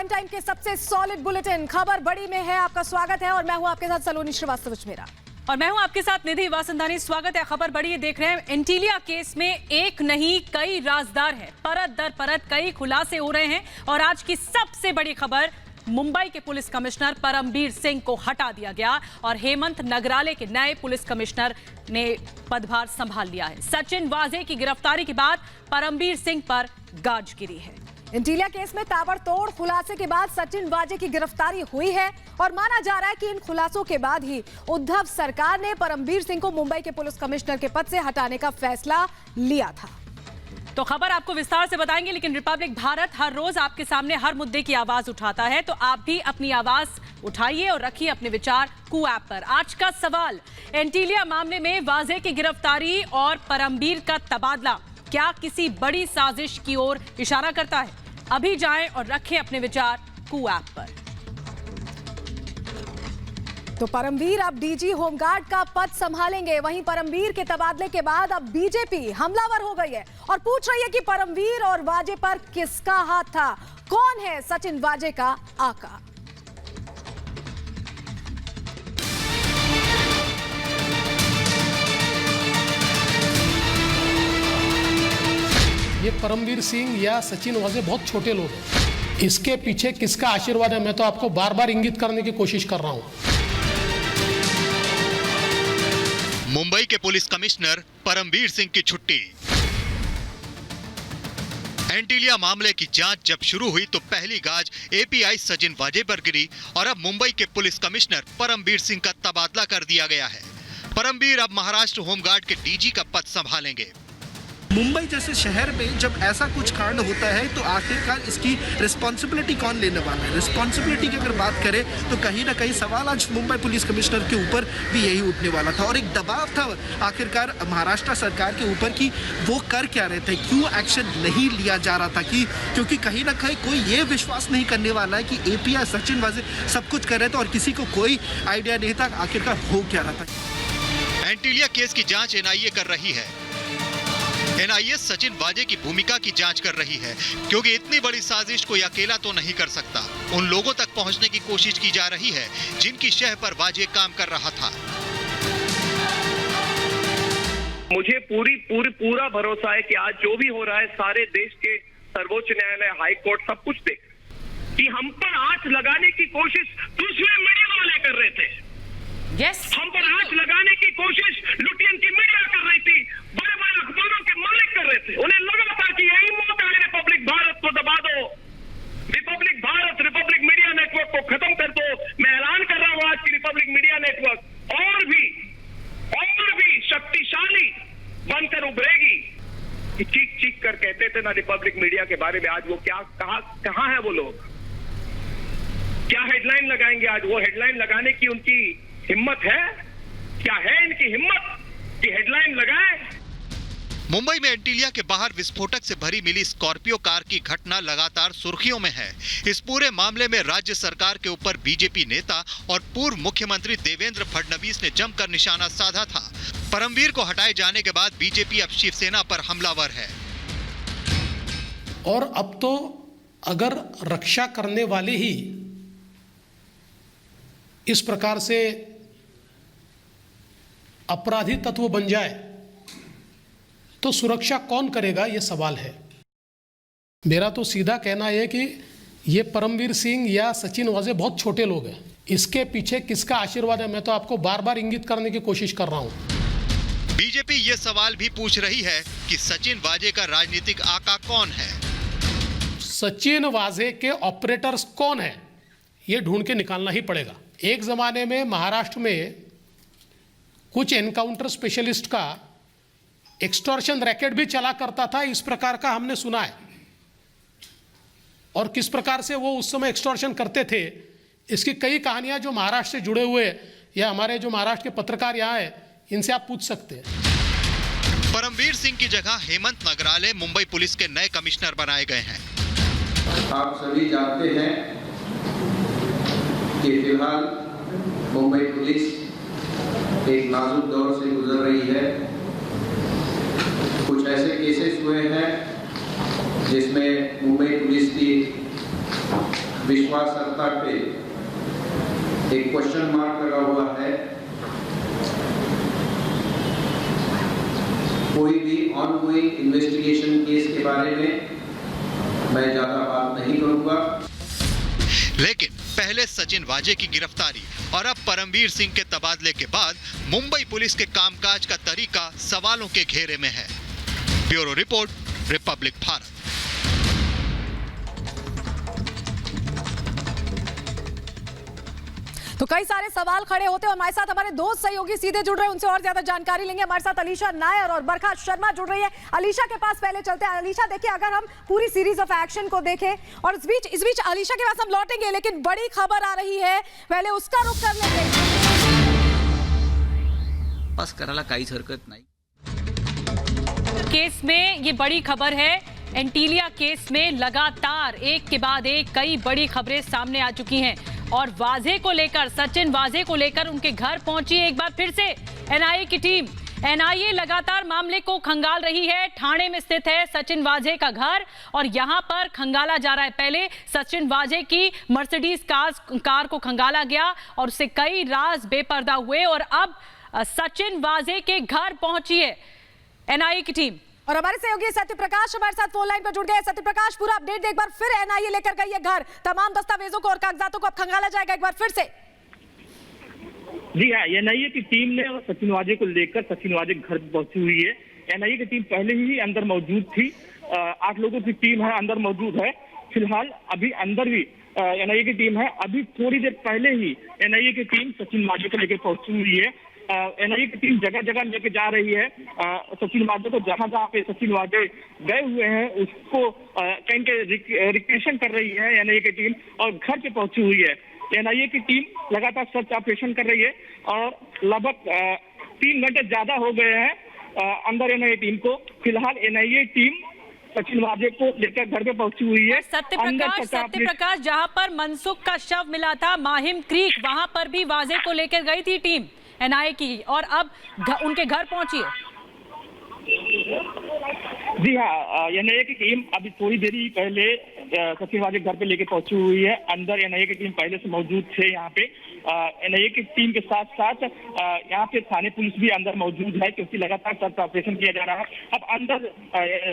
Prime time के सबसे solid bulletin खबर बड़ी में है। आपका स्वागत है और मैं हूं आपके साथ सलोनी श्रीवास्तव मेरा और मैं हूं आपके साथ निधि वासंदानी। स्वागत है। खबर बड़ी है, देख रहे हैं एंटीलिया केस में एक नहीं कई राजदार हैं, परत दर परत कई खुलासे हो रहे हैं और आज की सबसे बड़ी खबर, मुंबई के पुलिस कमिश्नर परमबीर सिंह को हटा दिया गया और हेमंत नगराले के नए पुलिस कमिश्नर ने पदभार संभाल लिया है। सचिन वाजे की गिरफ्तारी के बाद परमबीर सिंह पर गाज गिरी है। एंटीलिया केस में ताबड़तोड़ खुलासे के बाद सचिन वाजे की गिरफ्तारी हुई है और माना जा रहा है कि इन खुलासों के बाद ही उद्धव सरकार ने परमबीर सिंह को मुंबई के पुलिस कमिश्नर के पद से हटाने का फैसला लिया था। तो खबर आपको विस्तार से बताएंगे, लेकिन रिपब्लिक भारत हर रोज आपके सामने हर मुद्दे की आवाज उठाता है, तो आप भी अपनी आवाज उठाइए और रखिए अपने विचार कू ऐप पर। आज का सवाल, एंटीलिया मामले में वाजे की गिरफ्तारी और परमबीर का तबादला क्या किसी बड़ी साजिश की ओर इशारा करता है? अभी जाएं और रखें अपने विचार कू ऐप पर। तो परमबीर अब डीजी होमगार्ड का पद संभालेंगे। वहीं परमबीर के तबादले के बाद अब बीजेपी हमलावर हो गई है और पूछ रही है कि परमबीर और वाजे पर किसका हाथ था, कौन है सचिन वाजे का आका। ये परमबीर सिंह या सचिन वाजे बहुत छोटे लोग हैं। इसके पीछे किसका आशीर्वाद है, मैं तो आपको बार बार इंगित करने की कोशिश कर रहा हूं। मुंबई के पुलिस कमिश्नर परमबीर सिंह की छुट्टी। एंटीलिया मामले की जांच जब शुरू हुई तो पहली गाज एपीआई सचिन वाजे पर गिरी और अब मुंबई के पुलिस कमिश्नर परमबीर सिंह का तबादला कर दिया गया है। परमबीर अब महाराष्ट्र होमगार्ड के डीजी का पद संभालेंगे। मुंबई जैसे शहर में जब ऐसा कुछ कांड होता है तो आखिरकार इसकी रिस्पॉन्सिबिलिटी कौन लेने वाला है। रिस्पॉन्सिबिलिटी की अगर बात करें तो कहीं ना कहीं सवाल आज मुंबई पुलिस कमिश्नर के ऊपर भी यही उठने वाला था और एक दबाव था आखिरकार महाराष्ट्र सरकार के ऊपर कि वो कर क्या रहे थे, क्यों एक्शन नहीं लिया जा रहा था, कि क्योंकि कहीं ना कहीं कोई ये विश्वास नहीं करने वाला है कि एपीआई सचिन वाजे सब कुछ कर रहे थे और किसी को कोई आइडिया नहीं था आखिरकार हो क्या रहा था। एंटीलिया केस की जांच एनआईए कर रही है। एनआईए सचिन वाजे की भूमिका की जांच कर रही है, क्योंकि इतनी बड़ी साजिश कोई अकेला तो नहीं कर सकता। उन लोगों तक पहुंचने की कोशिश की जा रही है जिनकी शह पर वाजे काम कर रहा था। मुझे पूरा भरोसा है कि आज जो भी हो रहा है सारे देश के सर्वोच्च न्यायालय, हाई कोर्ट सब कुछ देख कि हम पर आंच लगाने की कोशिश दूसरे मीडिया वाले कर रहे थे। हम पर आंच लगाने की कोशिश लुटियन की मीडिया कर रही थी, बड़े बड़े अखबारों के मालिक कर रहे थे। उन्हें लगा था कि यही मौका है, रिपब्लिक भारत को दबा दो, Republic Bharat, Republic media network को खत्म कर दो। मैं ऐलान कर रहा हूं आज की रिपब्लिक मीडिया नेटवर्क और भी शक्तिशाली बनकर उभरेगी। कि चीख चीख कर कहते थे ना रिपब्लिक मीडिया के बारे में, आज वो क्या कहां है वो लोग, क्या हेडलाइन लगाएंगे? आज वो हेडलाइन लगाने की उनकी हिम्मत है? क्या है इनकी हिम्मत कि हेडलाइन लगाएं? मुंबई में एंटीलिया के बाहर विस्फोटक से भरी मिली स्कॉर्पियो कार की घटना लगातार सुर्खियों में है। इस पूरे मामले में राज्य सरकार के ऊपर बीजेपी नेता और पूर्व मुख्यमंत्री देवेंद्र फडणवीस ने जमकर निशाना साधा था। परमबीर को हटाए जाने के बाद बीजेपी अब शिवसेना पर हमलावर है। और अब तो अगर रक्षा करने वाले ही इस प्रकार से अपराधी तत्व बन जाए तो सुरक्षा कौन करेगा, यह सवाल है। मेरा तो सीधा कहना है कि ये परमबीर सिंह या सचिन वाजे बहुत छोटे लोग हैं। इसके पीछे किसका आशीर्वाद है, मैं तो आपको बार बार इंगित करने की कोशिश कर रहा हूं। बीजेपी ये सवाल भी पूछ रही है कि सचिन वाजे का राजनीतिक आका कौन है। सचिन वाजे के ऑपरेटर्स कौन है, ये ढूंढ के निकालना ही पड़ेगा। एक जमाने में महाराष्ट्र में कुछ एनकाउंटर स्पेशलिस्ट का एक्सटॉर्शन रैकेट भी चला करता था, इस प्रकार का हमने सुना है। और किस प्रकार से वो उस समय एक्सटॉर्शन करते थे, इसकी कई कहानियां जो महाराष्ट्र से जुड़े हुए या हमारे जो महाराष्ट्र के पत्रकार यहाँ हैं, इनसे आप पूछ सकते हैं। परमबीर सिंह की जगह हेमंत नगराले मुंबई पुलिस के नए कमिश्नर बनाए गए हैं। आप सभी जानते हैं कि फिलहाल मुंबई पुलिस एक नाजुक दौर से गुजर रही है। कुछ ऐसे केसेस हुए हैं जिसमें मुंबई पुलिस की विश्वासार्हता पे एक क्वेश्चन मार्क लगा हुआ है। कोई भी ऑनगोइंग इन्वेस्टिगेशन केस के बारे में मैं ज्यादा बात नहीं करूंगा। लेकिन पहले सचिन वाजे की गिरफ्तारी और अब परमवीर सिंह के तबादले के बाद मुंबई पुलिस के कामकाज का तरीका सवालों के घेरे में है। Bureau report, Republic Bharat. तो कई सारे सवाल खड़े होते हैं। हमारे साथ हमारे दो सहयोगी सीधे जुड़ रहे हैं, उनसे और ज्यादा जानकारी लेंगे। हमारे साथ अलीशा नायर और बरखा शर्मा जुड़ रही है। अलीशा के पास पहले चलते हैं। अलीशा, देखिए, अगर हम पूरी सीरीज ऑफ एक्शन को देखें और इस बीच अलीशा के पास हम लौटेंगे, लेकिन बड़ी खबर आ रही है, पहले उसका रुख कर लेंगे। पास करायला काहीच हरकत नाही। केस में ये बड़ी खबर है। एंटीलिया केस में लगातार एक के बाद एक कई बड़ी खबरें सामने आ चुकी हैं और वाजे को लेकर, सचिन वाजे को लेकर उनके घर पहुंची एक बार फिर से एनआईए की टीम। एनआईए लगातार मामले को खंगाल रही है। ठाणे में स्थित है सचिन वाजे का घर और यहां पर खंगाला जा रहा है। पहले सचिन वाजे की मर्सिडीज कार को खंगाला गया और उससे कई राज बेपर्दा हुए और अब सचिन वाजे के घर पहुंची है एनआईए की टीम। और हमारे सहयोगी सत्य प्रकाश हमारे साथ फोन लाइन पर जुड़ गए। सत्य प्रकाश, पूरा अपडेट एक बार फिर। एनआईए लेकर गई है घर, तमाम दस्तावेजों को और कागजातों को अब खंगाला जाएगा एक बार फिर से। जी हाँ, एनआईए की टीम ने सचिन वाजे को लेकर सचिन वाजे घर पहुंची हुई है। एनआईए की टीम पहले ही अंदर मौजूद थी। 8 लोगों की टीम है, अंदर मौजूद है। फिलहाल अभी अंदर भी एनआईए की टीम है। अभी थोड़ी देर पहले ही एनआईए की टीम सचिन वाजे को लेकर पहुंची हुई है। एनआईए की टीम जगह जगह लेके जा रही है सचिन वाजे को। जहां जहां पे सचिन वाजे गए हुए हैं उसको कहीं के रिक्वेशन कर रही है एनआईए की टीम और घर पे पहुंची हुई है। एनआईए की टीम लगातार सर्च ऑपरेशन कर रही है और लगभग 3 घंटे ज्यादा हो गए हैं अंदर एनआईए टीम को। फिलहाल एनआईए टीम सचिन वाजे को लेकर घर पे पहुंची हुई है। सत्य प्रकाश, जहां पर मनसुख का शव मिला था माहिम क्रीक, वहां पर भी वाजे को लेकर गई थी टीम एनआईए की और अब उनके घर पहुंची है। जी हाँ, एनआईए की टीम अभी थोड़ी देरी पहले सचिन वाजे घर पे लेके पहुंची हुई है। अंदर एनआईए की टीम पहले से मौजूद थे यहाँ पे। एनआईए की टीम के साथ साथ यहाँ पे थाने पुलिस भी अंदर मौजूद है क्योंकि लगातार सर्च ऑपरेशन किया जा रहा है। अब अंदर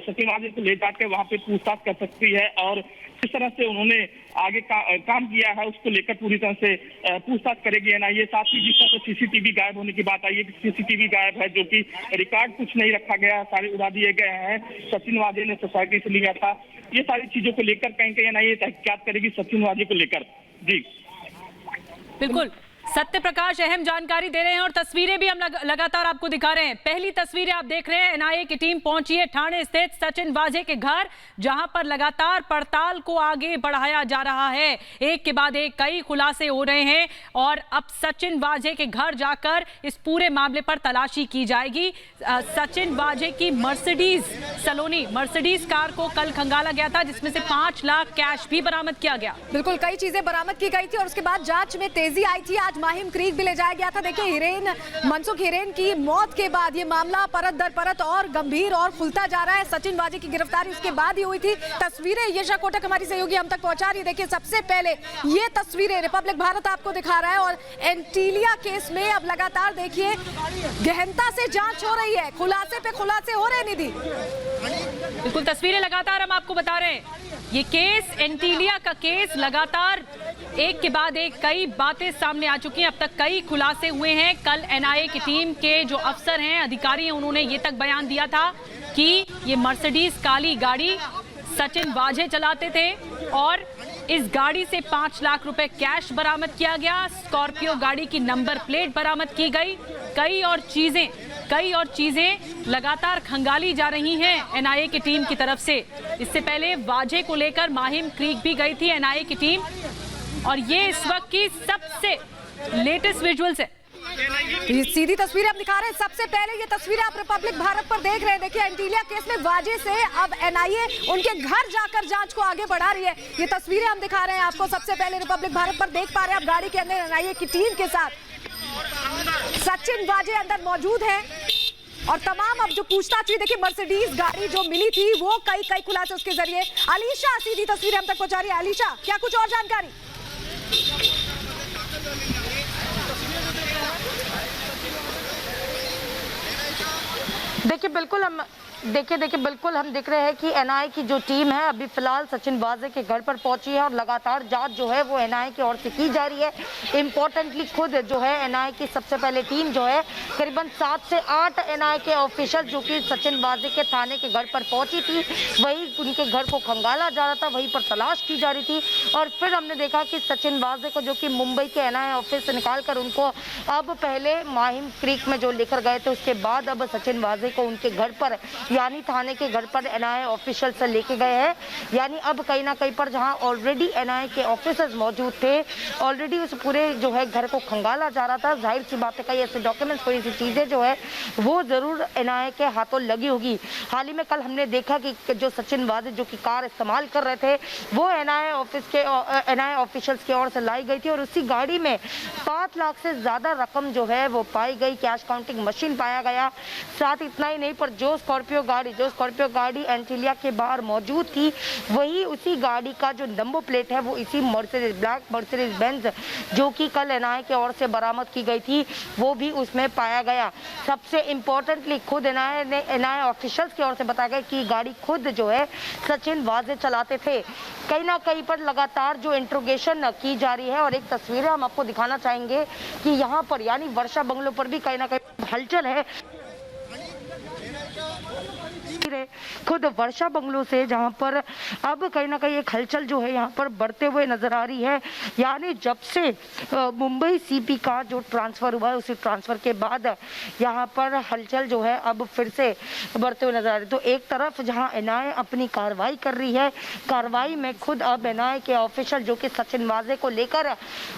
सचिन वाजे को ले जाकर वहाँ पे पूछताछ कर सकती है और किस तरह से उन्होंने आगे काम किया है उसको लेकर पूरी तरह से पूछताछ करेगी एनआईए। साथ ही जिस तरह से सीसीटीवी गायब होने की बात आई है, सीसीटीवी गायब है जो कि रिकॉर्ड कुछ नहीं रखा गया, सारे उड़ा दिए गए हैं। सचिन वाजे ने सोसाइटी से लिया था। ये सारी चीजों को लेकर कहीं कहीं एनआईए तहकीकात करेगी सचिन वाजे को लेकर। जी बिल्कुल, सत्य प्रकाश अहम जानकारी दे रहे हैं और तस्वीरें भी हम लगातार आपको दिखा रहे हैं। पहली तस्वीरें आप देख रहे हैं, एनआईए की टीम पहुंची है ठाणे स्थित सचिन वाजे के घर, जहां पर लगातार पड़ताल को आगे बढ़ाया जा रहा है। एक के बाद एक कई खुलासे हो रहे हैं और अब सचिन वाजे के घर जाकर इस पूरे मामले पर तलाशी की जाएगी। सचिन वाजे की मर्सिडीज कार को कल खंगाला गया था जिसमें से 5 लाख कैश भी बरामद किया गया। बिल्कुल, कई चीजें बरामद की गई थी और उसके बाद जांच में तेजी आई थी। आज माहिम क्रीक भी ले जाया गया था। देखिए, मनसुख हिरेन की मौत के बाद ये मामला परत दर परत और गंभीर और खुलता जा रहा है। सचिन वाजे की गिरफ्तारी उसके बाद ही हुई थी। तस्वीरें यशा कोटक हमारी सहयोगी हम तक पहुंचा रही है। देखिए, सबसे पहले ये तस्वीरें रिपब्लिक भारत आपको दिखा रहा है और एंटीलिया केस में अब लगातार देखिए गहनता से जांच हो रही है, खुलासे पे खुलासे हो रहे हैं। निधि, बिल्कुल, तस्वीरें लगातार हम आपको बता रहे हैं। ये केस, एंटीलिया का केस, लगातार एक के बाद एक कई बातें सामने आ चुकी हैं। अब तक कई खुलासे हुए हैं। कल एनआईए की टीम के जो अफसर हैं, अधिकारी हैं, उन्होंने ये तक बयान दिया था कि ये मर्सिडीज काली गाड़ी सचिन वाजे चलाते थे और इस गाड़ी से 5 लाख रुपए कैश बरामद किया गया। स्कॉर्पियो गाड़ी की नंबर प्लेट बरामद की गई। कई और चीजें लगातार खंगाली जा रही हैं एनआईए की टीम की तरफ से। इससे पहले वाजे को लेकर माहिम क्रीक भी गई थी एनआईए की टीम और ये इस वक्त की सबसे लेटेस्ट विजुअल्स है। ये सीधी तस्वीरें आप दिखा रहे हैं। सबसे पहले ये तस्वीरें आप रिपब्लिक भारत पर देख रहे हैं। देखिए, एंटीलिया केस में वाजे से अब एनआईए उनके घर जाकर जांच को आगे बढ़ा रही है। ये तस्वीरें हम दिखा रहे हैं आपको। सबसे पहले रिपब्लिक भारत पर देख पा रहे हैं आप गाड़ी के अंदर एनआईए की टीम के साथ सचिन वाजे अंदर मौजूद है। और तमाम अब जो पूछताछ हुई, देखिए मर्सिडीज गाड़ी जो मिली थी वो कई खुलासे उसके जरिए। अलीशा सीधी तस्वीरें हम तक पहुंचा रही है। अलीशा, क्या कुछ और जानकारी? देखिए बिल्कुल हम देख रहे हैं कि एनआईए की जो टीम है अभी फिलहाल सचिन वाजे के घर पर पहुंची है और लगातार जांच जो है वो एनआईए की ओर से की जा रही है। इम्पोर्टेंटली खुद जो है एनआईए की सबसे पहले टीम जो है करीबन 7 से 8 एनआईए के ऑफिसर जो कि सचिन वाजे के थाने के घर पर पहुंची थी, वही उनके घर को खंगाला जा रहा था, वहीं पर तलाश की जा रही थी। और फिर हमने देखा कि सचिन वाजे को जो कि मुंबई के एनआईए ऑफिस से निकाल कर उनको अब पहले माहिम क्रीक में जो लेकर गए थे, उसके बाद अब सचिन वाजे को उनके घर पर यानी थाने के घर पर एनआईए ऑफिशियल से लेके गए हैं। यानी अब कहीं ना कहीं पर जहां ऑलरेडी एनआईए के ऑफिसर्स मौजूद थे, ऑलरेडी उस पूरे जो है घर को खंगाला जा रहा था। जाहिर सी बात है कई ऐसे डॉक्यूमेंट्स, कोई ऐसी चीजें जो है वो जरूर एनआईए के हाथों लगी होगी। हाल ही में कल हमने देखा कि जो सचिन वाजे जो कि कार इस्तेमाल कर रहे थे वो एनआईए ऑफिशियल्स की ओर से लाई गई थी और उसी गाड़ी में 5 लाख से ज्यादा रकम जो है वो पाई गई, कैश काउंटिंग मशीन पाया गया। साथ इतना ही नहीं पर जो स्कॉर्पियो गाड़ी एंटीलिया के बाहर मौजूद थी, वही उसी गाड़ी का जो नंबर प्लेट है वो इसी ब्लैक मर्सिडीज बेंज जो कि कल एनआईए की ओर से बरामद की गई थी वो भी उसमें पाया गया। सबसे इम्पोर्टेंटली खुद एनआईए ऑफिशियल्स की ओर से बताया गया कि गाड़ी खुद जो है सचिन वाजे चलाते थे। कहीं ना कहीं पर लगातार जो इंट्रोगेशन की जा रही है और एक तस्वीरें हम आपको दिखाना चाहेंगे कि यहाँ पर यानी वर्षा बंगलों पर भी कहीं ना कहीं हलचल है। खुद वर्षा बंगलों से जहां पर अब कहीं ना कहीं एक हलचल जो है यहाँ पर बढ़ते हुए नजर आ रही है। यानी जब से मुंबई सीपी का जो ट्रांसफर हुआ है, उसी ट्रांसफर के बाद यहाँ पर हलचल जो है अब फिर से बढ़ते हुए नजर आ रही है। तो एक तरफ जहां एनआईए अपनी कार्रवाई कर रही है, कार्रवाई में खुद अब एनआईए के ऑफिशियल जो कि सचिन वाजे को लेकर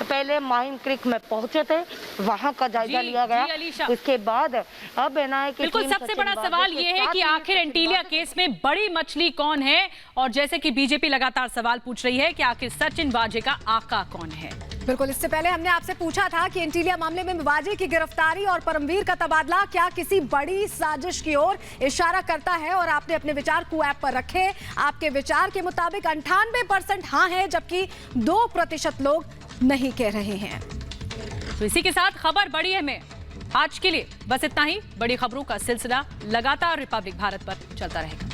पहले माहिम क्रीक में पहुंचे थे, वहां का जायजा लिया गया। उसके बाद अब एनआईए की बिल्कुल सबसे बड़ा सवाल ये है कि आखिर एंटीलिया केस में बड़ी मछली कौन है, और जैसे कि बीजेपी लगातार सवाल पूछ रही है कि आखिर सचिन वाजे का आका कौन है। बिल्कुल, इससे पहले हमने आपसे पूछा था कि एंटीलिया मामले में वाजे की गिरफ्तारी और परमवीर का तबादला क्या किसी बड़ी साजिश की ओर इशारा करता है, और आपने अपने विचार को ऐप पर रखे। आपके विचार के मुताबिक 98% हाँ है, जबकि 2% लोग नहीं कह रहे हैं। तो इसी के साथ खबर बड़ी है में आज के लिए बस इतना ही। बड़ी खबरों का सिलसिला लगातार रिपब्लिक भारत पर चलता रहेगा।